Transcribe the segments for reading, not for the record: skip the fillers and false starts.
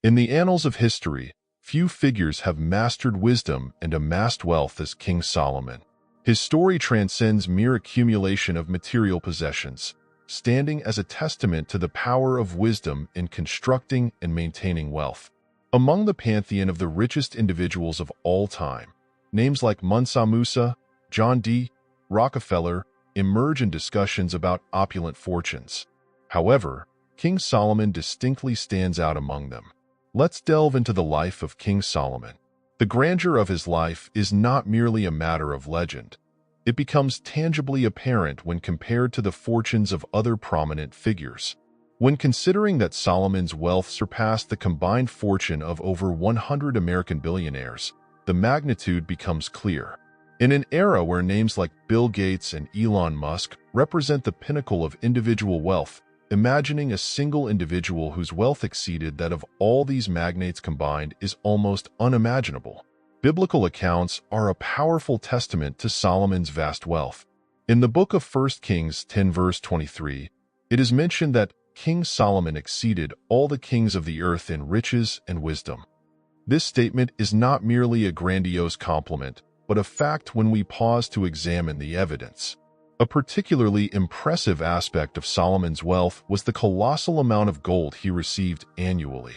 In the annals of history, few figures have mastered wisdom and amassed wealth as King Solomon. His story transcends mere accumulation of material possessions, standing as a testament to the power of wisdom in constructing and maintaining wealth. Among the pantheon of the richest individuals of all time, names like Mansa Musa, John D. Rockefeller emerge in discussions about opulent fortunes. However, King Solomon distinctly stands out among them. Let's delve into the life of King Solomon. The grandeur of his life is not merely a matter of legend. It becomes tangibly apparent when compared to the fortunes of other prominent figures. When considering that Solomon's wealth surpassed the combined fortune of over 100 American billionaires, the magnitude becomes clear. In an era where names like Bill Gates and Elon Musk represent the pinnacle of individual wealth, imagining a single individual whose wealth exceeded that of all these magnates combined is almost unimaginable. Biblical accounts are a powerful testament to Solomon's vast wealth. In the book of 1 Kings 10 verse 23, it is mentioned that King Solomon exceeded all the kings of the earth in riches and wisdom. This statement is not merely a grandiose compliment, but a fact when we pause to examine the evidence. A particularly impressive aspect of Solomon's wealth was the colossal amount of gold he received annually.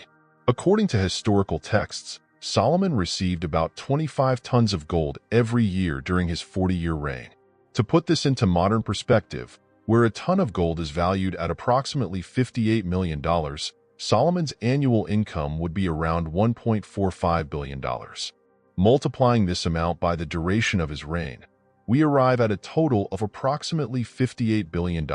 According to historical texts, Solomon received about 25 tons of gold every year during his 40-year reign. To put this into modern perspective, where a ton of gold is valued at approximately $58 million, Solomon's annual income would be around $1.45 billion. Multiplying this amount by the duration of his reign, we arrive at a total of approximately $58 billion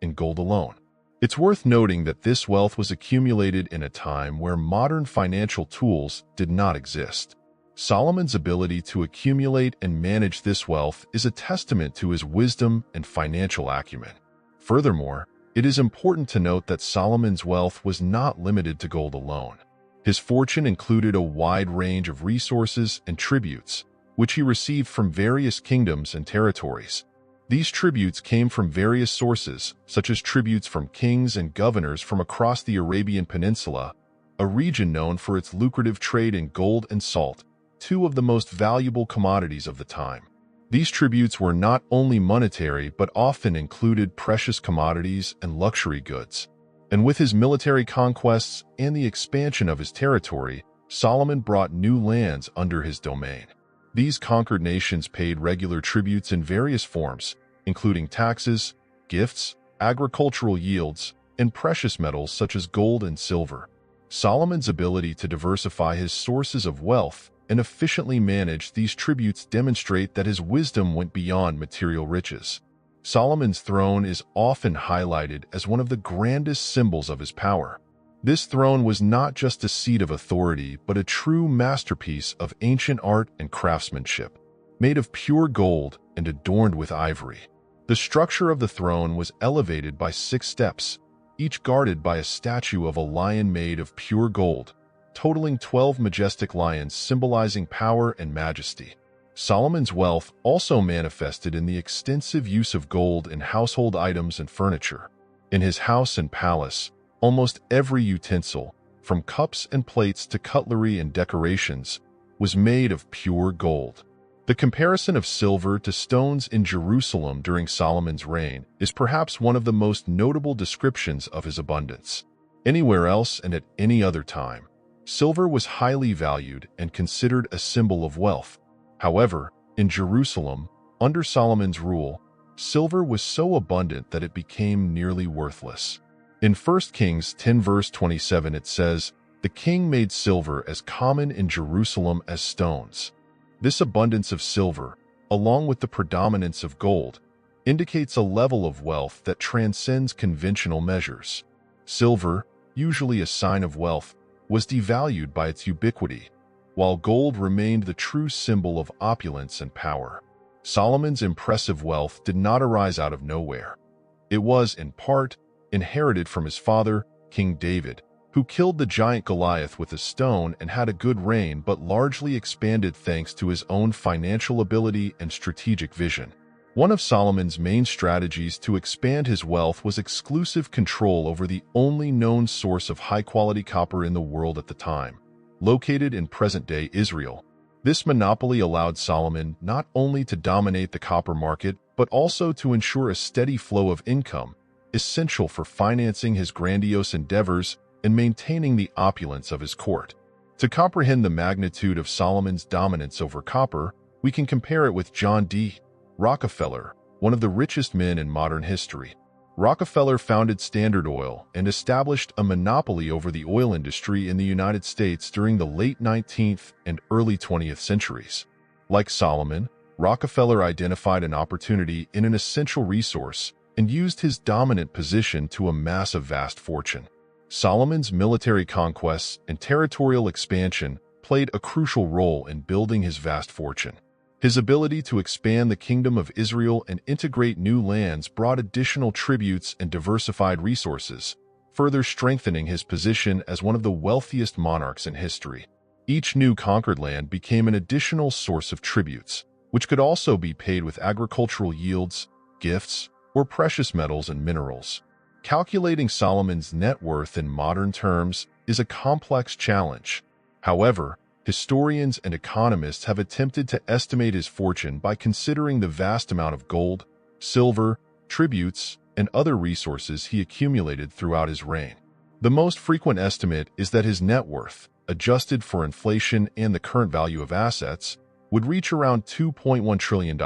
in gold alone. It's worth noting that this wealth was accumulated in a time where modern financial tools did not exist. Solomon's ability to accumulate and manage this wealth is a testament to his wisdom and financial acumen. Furthermore, it is important to note that Solomon's wealth was not limited to gold alone. His fortune included a wide range of resources and tributes, which he received from various kingdoms and territories. These tributes came from various sources, such as tributes from kings and governors from across the Arabian Peninsula, a region known for its lucrative trade in gold and salt, two of the most valuable commodities of the time. These tributes were not only monetary but often included precious commodities and luxury goods. And with his military conquests and the expansion of his territory, Solomon brought new lands under his domain. These conquered nations paid regular tributes in various forms, including taxes, gifts, agricultural yields, and precious metals such as gold and silver. Solomon's ability to diversify his sources of wealth and efficiently manage these tributes demonstrate that his wisdom went beyond material riches. Solomon's throne is often highlighted as one of the grandest symbols of his power. This throne was not just a seat of authority, but a true masterpiece of ancient art and craftsmanship, made of pure gold and adorned with ivory. The structure of the throne was elevated by 6 steps, each guarded by a statue of a lion made of pure gold, totaling 12 majestic lions symbolizing power and majesty. Solomon's wealth also manifested in the extensive use of gold in household items and furniture. In his house and palace, almost every utensil, from cups and plates to cutlery and decorations, was made of pure gold. The comparison of silver to stones in Jerusalem during Solomon's reign is perhaps one of the most notable descriptions of his abundance. Anywhere else and at any other time, silver was highly valued and considered a symbol of wealth. However, in Jerusalem, under Solomon's rule, silver was so abundant that it became nearly worthless. In 1 Kings 10 verse 27 it says, "The king made silver as common in Jerusalem as stones." This abundance of silver, along with the predominance of gold, indicates a level of wealth that transcends conventional measures. Silver, usually a sign of wealth, was devalued by its ubiquity, while gold remained the true symbol of opulence and power. Solomon's impressive wealth did not arise out of nowhere. It was, in part, inherited from his father, King David, who killed the giant Goliath with a stone and had a good reign but largely expanded thanks to his own financial ability and strategic vision. One of Solomon's main strategies to expand his wealth was exclusive control over the only known source of high-quality copper in the world at the time, located in present-day Israel. This monopoly allowed Solomon not only to dominate the copper market, but also to ensure a steady flow of income, essential for financing his grandiose endeavors and maintaining the opulence of his court. To comprehend the magnitude of Solomon's dominance over copper, we can compare it with John D. Rockefeller, one of the richest men in modern history. Rockefeller founded Standard Oil and established a monopoly over the oil industry in the United States during the late 19th and early 20th centuries. Like Solomon, Rockefeller identified an opportunity in an essential resource and used his dominant position to amass a vast fortune. Solomon's military conquests and territorial expansion played a crucial role in building his vast fortune. His ability to expand the Kingdom of Israel and integrate new lands brought additional tributes and diversified resources, further strengthening his position as one of the wealthiest monarchs in history. Each new conquered land became an additional source of tributes, which could also be paid with agricultural yields, gifts, or precious metals and minerals. Calculating Solomon's net worth in modern terms is a complex challenge. However, historians and economists have attempted to estimate his fortune by considering the vast amount of gold, silver, tributes, and other resources he accumulated throughout his reign. The most frequent estimate is that his net worth, adjusted for inflation and the current value of assets, would reach around $2.1 trillion.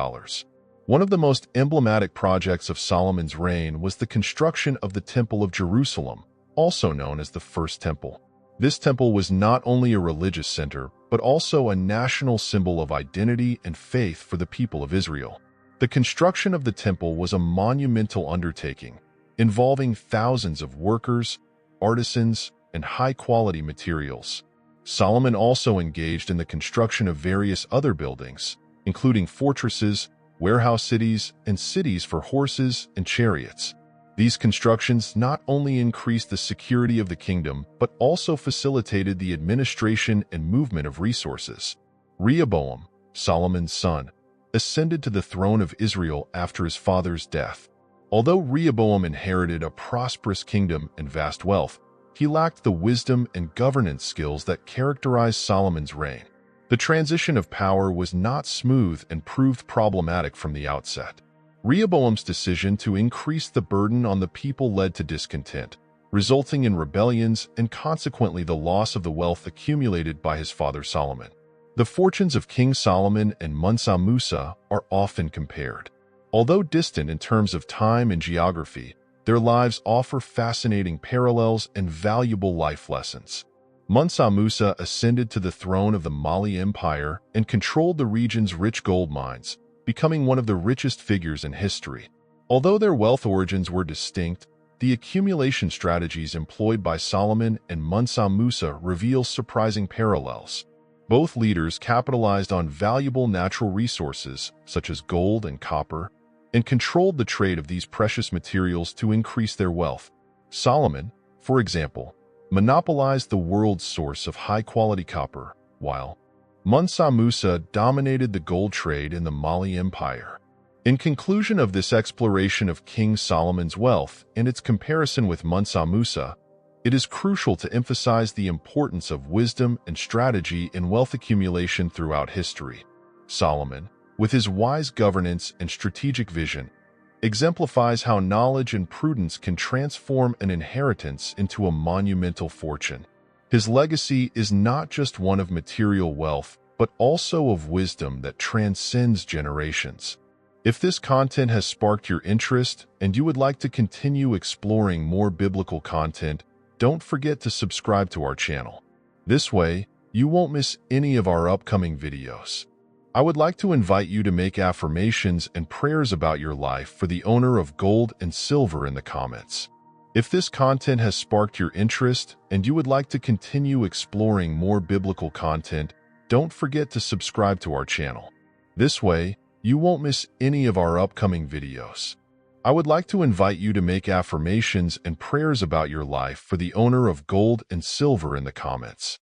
One of the most emblematic projects of Solomon's reign was the construction of the Temple of Jerusalem, also known as the First Temple. This temple was not only a religious center, but also a national symbol of identity and faith for the people of Israel. The construction of the temple was a monumental undertaking, involving thousands of workers, artisans, and high-quality materials. Solomon also engaged in the construction of various other buildings, including fortresses, warehouse cities, and cities for horses and chariots. These constructions not only increased the security of the kingdom, but also facilitated the administration and movement of resources. Rehoboam, Solomon's son, ascended to the throne of Israel after his father's death. Although Rehoboam inherited a prosperous kingdom and vast wealth, he lacked the wisdom and governance skills that characterized Solomon's reign. The transition of power was not smooth and proved problematic from the outset. Rehoboam's decision to increase the burden on the people led to discontent, resulting in rebellions and consequently the loss of the wealth accumulated by his father Solomon. The fortunes of King Solomon and Mansa Musa are often compared. Although distant in terms of time and geography, their lives offer fascinating parallels and valuable life lessons. Mansa Musa ascended to the throne of the Mali Empire and controlled the region's rich gold mines, becoming one of the richest figures in history. Although their wealth origins were distinct, the accumulation strategies employed by Solomon and Mansa Musa reveal surprising parallels. Both leaders capitalized on valuable natural resources, such as gold and copper, and controlled the trade of these precious materials to increase their wealth. Solomon, for example, monopolized the world's source of high-quality copper, while Mansa Musa dominated the gold trade in the Mali Empire. In conclusion of this exploration of King Solomon's wealth and its comparison with Mansa Musa, it is crucial to emphasize the importance of wisdom and strategy in wealth accumulation throughout history. Solomon, with his wise governance and strategic vision, exemplifies how knowledge and prudence can transform an inheritance into a monumental fortune. His legacy is not just one of material wealth, but also of wisdom that transcends generations. If this content has sparked your interest and you would like to continue exploring more biblical content, don't forget to subscribe to our channel. This way, you won't miss any of our upcoming videos. I would like to invite you to make affirmations and prayers about your life for the owner of gold and silver in the comments. If this content has sparked your interest and you would like to continue exploring more biblical content, don't forget to subscribe to our channel. This way, you won't miss any of our upcoming videos. I would like to invite you to make affirmations and prayers about your life for the owner of gold and silver in the comments.